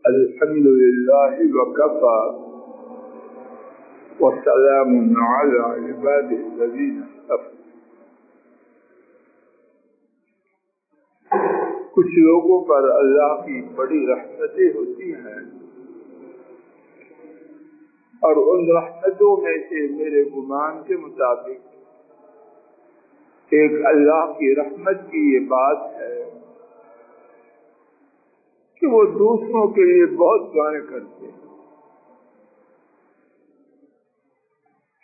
الحمد لله وكفى والسلام على عباده الذين اصطفى. کچھ لوگوں پر اللہ کی بڑی رحمتیں ہوتی ہیں اور ان رحمتوں میں سے میرے گمان کے مطابق ایک اللہ کی رحمت کی یہ بات ہے کہ وہ دوسروں کے لیے بہت دعائیں کرتے ہیں.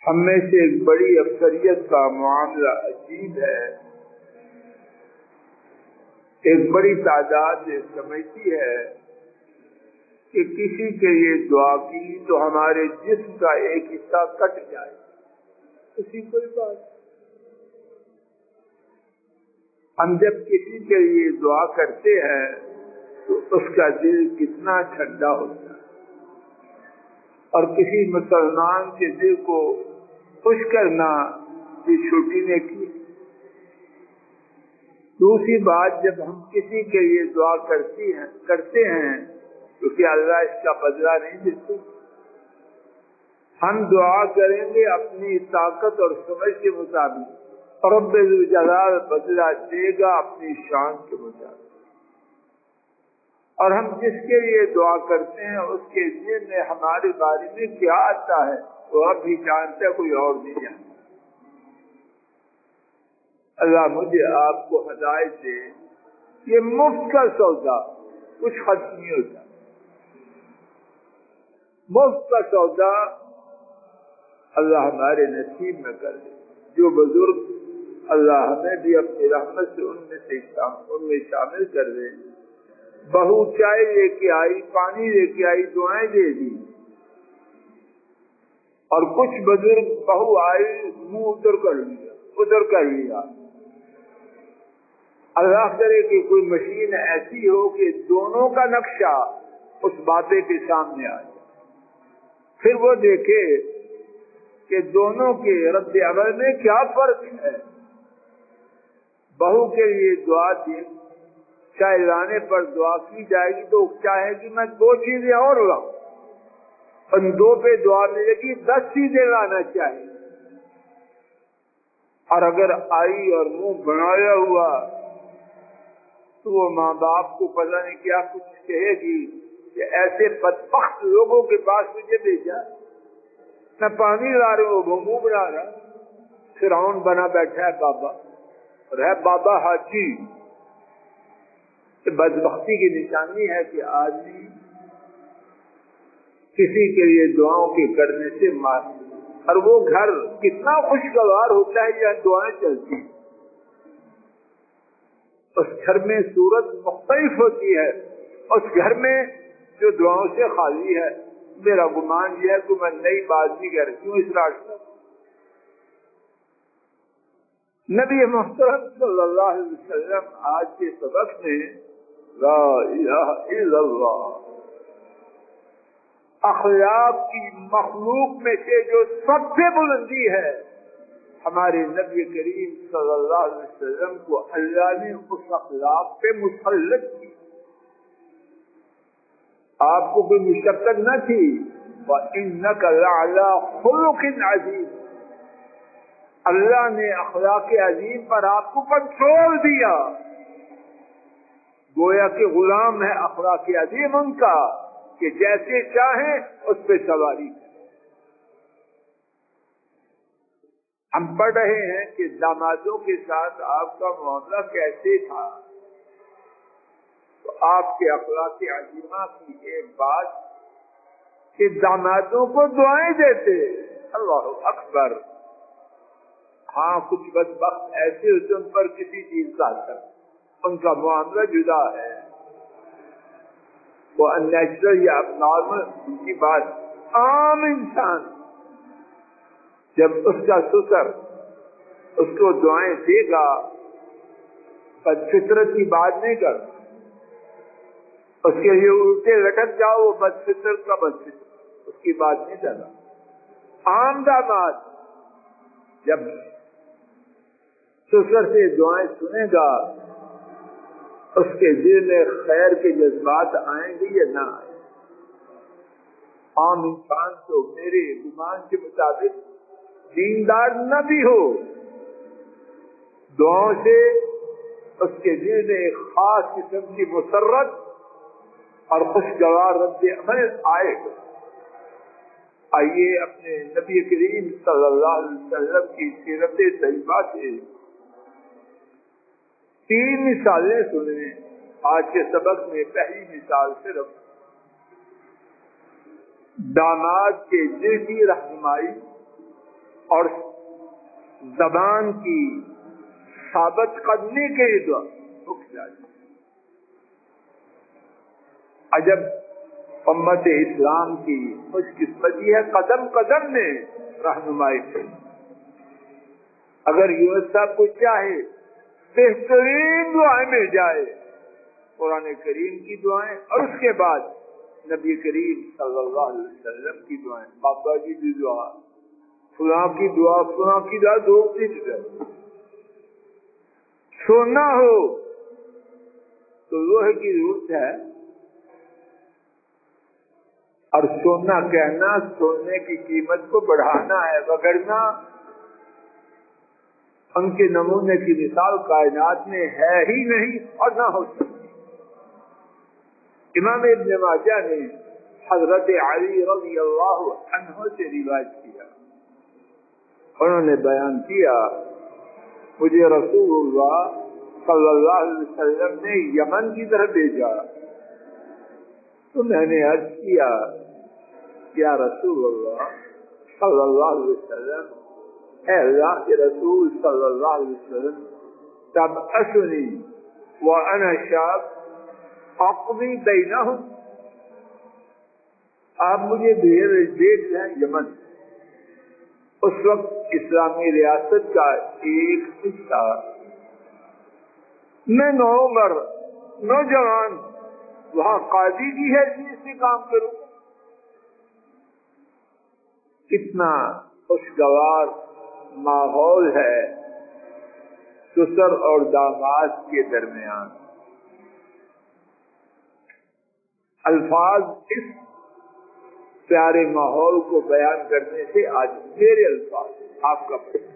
ہم میں سے ایک بڑی اکثریت کا معاملہ عجیب ہے. ایک بڑی تعداد سمجھتی ہے کہ کسی کے لیے دعا کی تو ہمارے جسم کا ایک حصہ کٹ جائے. اسی کوئی بات. ہم جب کسی کے لیے دعا کرتے ہیں تو اس کا دل کتنا ٹھنڈا ہوتا ہے اور کسی مسلمان کے دل کو خوش کرنا یہ چھوٹی نیکی ہے. دوسری بات, جب ہم کسی کے لیے دعا کرتے ہیں تو کیا اللہ اس کا بدلہ نہیں دیتے؟ ہم دعا کریں گے اپنی طاقت اور سمجھ کے مطابق, رب ذوالجلال بدلہ دے گا اپنی شان کے مطابق. اور ہم جس کے لیے دعا کرتے ہیں اس کے ذہن میں ہمارے بارے میں کیا آتا ہے وہ اب بھی جانتا ہے, کوئی اور نہیں جانتا. اللہ مجھے آپ کو ہدایت دے. یہ مفت کا سودا, کچھ خرچ نہیں ہوتا. مفت کا سودا اللہ ہمارے نصیب میں کر دے. جو بزرگ اللہ ہمیں بھی اپنی رحمت سے ان میں شامل کر دے. بہو چائے لے کے آئی, پانی لے کے آئی, دعائیں دے دی. اور کچھ بزرگ بہو آئی, منہ ادھر کر لیا. اللہ کرے کہ کوئی مشین ایسی ہو کہ دونوں کا نقشہ اس باتیں کے سامنے آ جائے. پھر وہ دیکھے کہ دونوں کے رد عمل میں کیا فرق ہے. بہو کے لیے دعا دی, چائے لانے پر دعا کی جائے گی تو چاہے گی میں 2 چیزیں اور لاؤں, ان 2 پہ دعا ملے گی 10 چیزیں لانا چاہیے. اور اگر آئی اور منہ بنایا ہوا تو وہ ماں باپ کو پتہ نہیں کیا کچھ کہے گی کہ ایسے بدبخت لوگوں کے پاس مجھے بھیجا, میں پانی لا رہا ہوں وہ منہ بنا رہا. فرعون بنا بیٹھا ہے بابا, اور ہے بابا حاجی. بدبختی کی نشانی ہے کہ آدمی کسی کے لیے دعاؤں کے کرنے سے مار, اور وہ گھر کتنا خوشگوار ہوتا ہے جہاں دعائیں چلتی ہیں. اس گھر میں صورت مختلف ہوتی ہے, اس گھر میں جو دعاؤں سے خالی ہے. میرا گمان یہ ہے کہ میں نئی بات نہیں کر رہی ہوں. اس راستے نبی محترم صلی اللہ علیہ وسلم آج کے سبق میں لا الہ الا اللہ, اخلاق کی مخلوق میں سے جو سب سے بلندی ہے, ہمارے نبی کریم صلی اللہ علیہ وسلم کو اللہ نے اس اخلاق پہ مسلط کی. آپ کو کوئی مشقت نہ تھی. وَإِنَّكَ لَعَلَىٰ خُلُقٍ عَظِيمٍ, اللہ نے اخلاق عظیم پر آپ کو کنٹرول دیا. گویا کہ غلام ہے اخلاق عظیم ان کا کہ جیسے چاہیں اس پہ سواری. ہم پڑھ رہے ہیں کہ دامادوں کے ساتھ آپ کا معاملہ کیسے تھا. تو آپ کے اخلاق عظیمہ کی ایک بات کہ دامادوں کو دعائیں دیتے. اللہ اکبر. ہاں کچھ بدبخت ایسے ہوتے ان پر کسی چیز کا اثر, ان کا معاملہ جدا ہے, وہ ان نیچرل یا اب نارمل کی بات. عام انسان جب اس کا سسر اس کو دعائیں دے گا, بد فطرت کی بات نہیں کر, اس کے لیے الٹے لٹک جاؤ, وہ بد فطرت کا بد فطرت, اس کی بات نہیں کرنا. عام داماد جب سسر سے دعائیں سنے گا اس کے دل میں خیر کے جذبات آئیں گے یا نہ آئیں؟ عام انسان تو میرے گمان کے مطابق دیندار نہ بھی ہو، دعاؤں سے اس کے دل میں ایک خاص قسم کی مسرت اور خوشگوار رد عمل آئے گا۔ آئیے اپنے نبی کریم صلی اللہ علیہ وسلم کی سیرت طیبہ سے 3 مثالیں سنیں۔ آج کے سبق میں پہلی مثال صرف داماد کے دل کی رہنمائی اور زبان کی ثابت قدمی کے دعا رک جائے۔ عجب امت اسلام کی خوش قسمتی ہے، قدم قدم میں رہنمائی کی۔ اگر یونس صاحب کو چاہے بہترین دعائیں مل جائے، قرآن کریم کی دعائیں اور اس کے بعد نبی کریم صلی اللہ علیہ وسلم کی دعائیں، بابا جی کی دعا، فلاں کی دعا، فلاں کی دعا، دو تین دعا۔ سونا ہو تو لوہے کی ضرورت ہے، اور سونا کہنا سونے کی قیمت کو بڑھانا ہے، وگرنہ ان کے نمونے کی مثال کائنات میں ہے ہی نہیں اور نہ ہو سکتی۔ امام ابن ماجہ نے حضرت علی رضی اللہ عنہ سے روایت کیا، انہوں نے بیان کیا مجھے رسول اللہ صلی اللہ علیہ وسلم نے یمن کی طرف بھیجا، تو میں نے عرض کیا یا رسول اللہ صلی اللہ علیہ وسلم، اے اللہ کے رسول صلی اللہ علیہ وسلم، تبعثنی وانا شاب اقضی بینہم، آپ مجھے بھیج رہے ہیں یمن۔ اس وقت اسلامی ریاست کا ایک حصہ، میں نوعمر نوجوان وہاں قاضی کی حیثیت سے کام کروں۔ کتنا خوشگوار ماحول ہے سسر اور داماد کے درمیان۔ الفاظ اس پیارے ماحول کو بیان کرنے سے آج میرے الفاظ آپ کا پڑھیں۔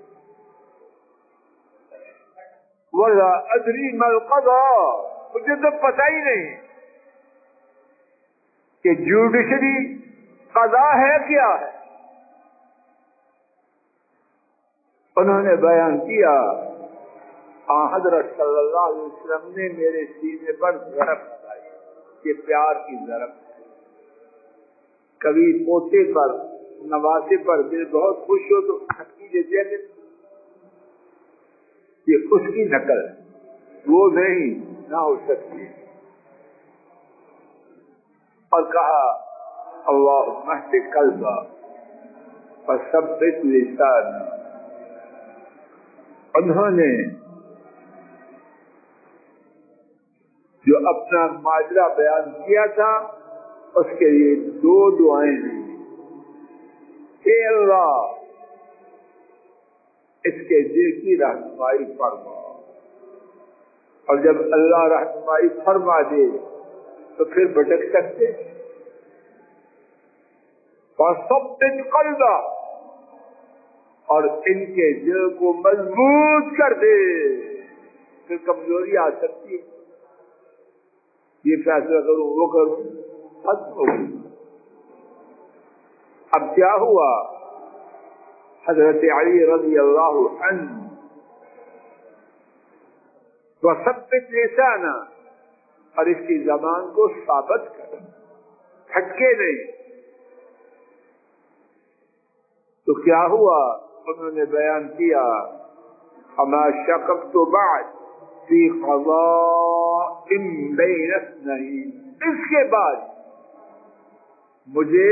وَلَا أَدْرِي مَا الْقَضَاءُ، مجھے تو پتہ ہی نہیں کہ جوڈیشری قضا ہے کیا ہے۔ انہوں نے بیان کیا حضرت صلی اللہ علیہ وسلم نے میرے سینے پر ضرب لگائی، یہ پیار کی ضرب ہے۔ کبھی پوتے پر نواسے پر دل بہت خوش ہو تو کھٹکی دیتے ہیں، یہ اس کی نقل ہے، وہ نہیں نہ ہو سکتی۔ اور کہا اللہم اہد قلبا وثبت لسانا۔ انہوں نے جو اپنا ماجرا بیان کیا تھا اس کے لیے 2 دعائیں دی، اے اللہ اس کے دل کی رہنمائی فرما، اور جب اللہ رہنمائی فرما دے تو پھر بھٹک سکتے، فَثَبِّتْ قَلْبَهُ، اور ان کے دل کو مضبوط کر دے، پھر کمزوری آ سکتی ہے، یہ فیصلہ کروں وہ کروں، ختم ہو گئی۔ اب کیا ہوا؟ حضرت علی رضی اللہ عنہ وثبت لسانا، اور اس کی زبان کو ثابت کر، پھٹکے نہیں۔ تو کیا ہوا؟ انہوں نے بیان کیا اما شققت بعد فی قضاء بین اثنین، اس کے بعد مجھے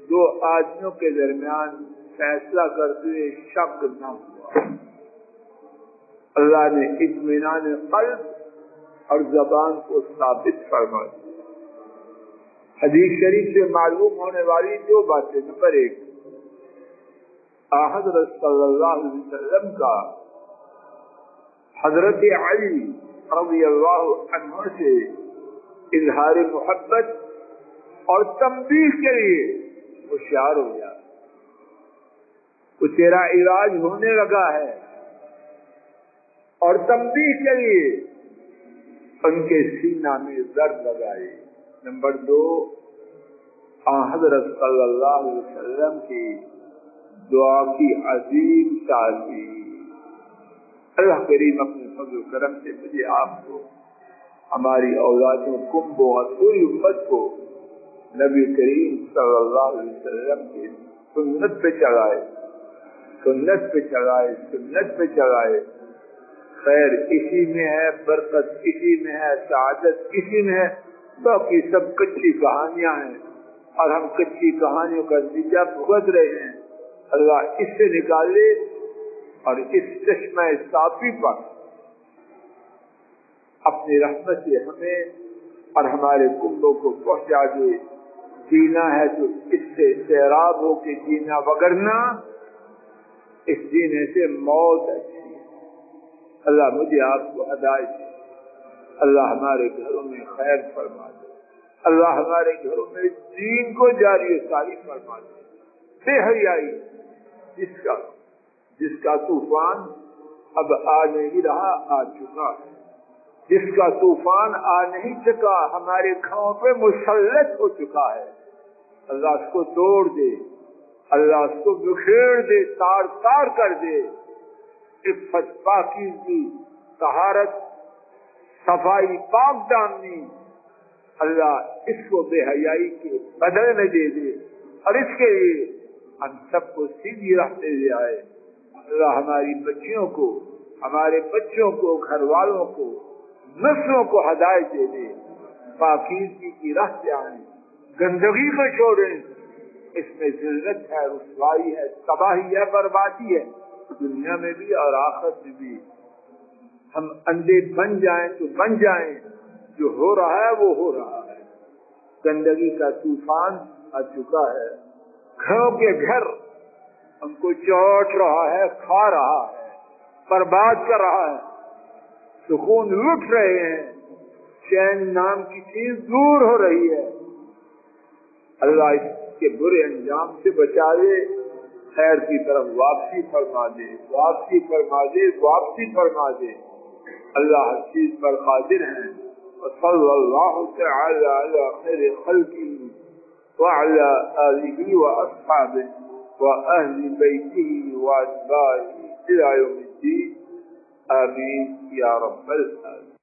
2 آدمیوں کے درمیان فیصلہ کرتے ہوئے شک نہ ہوا۔ اللہ نے اطمینان قلب اور زبان کو ثابت فرما دیا۔ حدیث شریف سے معلوم ہونے والی 2 باتیں، نمبر 1، حضرت صلی اللہ علیہ وسلم کا حضرت علی رضی اللہ عنہ سے اظہار محبت اور تنبیہ کے لیے ہوشیار ہو جا، وہ تیرا علاج ہونے لگا ہے، اور تنبیہ کے لیے ان کے سینہ میں درد لگائے۔ نمبر 2، حضرت صلی اللہ علیہ وسلم کی دعا کی عظیم تاثیر۔ اللہ کریم اپنے فضل و کرم سے مجھے آپ کو، ہماری اولادوں، کنبوں اور پوری امت کو نبی کریم صلی اللہ علیہ وسلم کی سنت پہ چلائے، سنت پہ چلائے، سنت پہ چلائے۔ خیر اسی میں ہے، برکت اسی میں ہے، سعادت اسی میں ہے، باقی سب کچی کہانیاں ہیں اور ہم کچی کہانیوں کا نتیجہ بھگت رہے ہیں۔ اللہ اس سے نکالے اور اس چشمہ صافی پر اپنی رحمت سے ہمیں اور ہمارے کنبوں کو پہنچا دے۔ جینا ہے تو اس سے سیراب ہو کے جینا، وگرنہ اس جینے سے موت اچھی ہے۔ اللہ مجھے آپ کو ہدایت دے، اللہ ہمارے گھروں میں خیر فرما دے، اللہ ہمارے گھروں میں دین کو جاری و ساری فرما دے۔ بے حیائی جس کا طوفان اب آ نہیں رہا، آ چکا ہے، جس کا طوفان آ نہیں سکا، ہمارے گھروں پہ مسلط ہو چکا ہے، اللہ اس کو توڑ دے، اللہ اس کو بکھیر دے، تار تار کر دے۔ عفت، پاکیزگی، طہارت، صفائی، پاک دامنی، اللہ اس کو بے حیائی کے بدلے میں دے دے، اور اس کے لیے ہم سب کو سیدھی راہ پہ لے آئے۔ اللہ ہماری بچیوں کو، ہمارے بچوں کو، گھر والوں کو، نسلوں کو ہدایت دے دے، پاکیزگی کی راہ سے آئیں، گندگی کو چھوڑیں۔ اس میں ذلت ہے، رسوائی ہے، تباہی ہے، بربادی ہے، دنیا میں بھی اور آخرت میں بھی۔ ہم اندھے بن جائیں تو بن جائیں، جو ہو رہا ہے وہ ہو رہا ہے۔ گندگی کا طوفان آ چکا ہے، گھروں کے گھر ہم کو چوٹ رہا ہے، کھا رہا ہے، برباد کر رہا ہے، سکون لٹ رہے ہیں، چین نام کی چیز دور ہو رہی ہے۔ اللہ اس کے برے انجام سے بچا لے، خیر کی طرف واپسی فرما دے، واپسی فرما دے، واپسی فرما دے۔ اللہ ہر چیز پر قادر ہیں۔ وصلی اللہ تعالی علی خیر خلقہ وعلی آلہ واصحابہ واہل بیتہ واتباعہ الی یوم الدین، آمین یا رب العالمین۔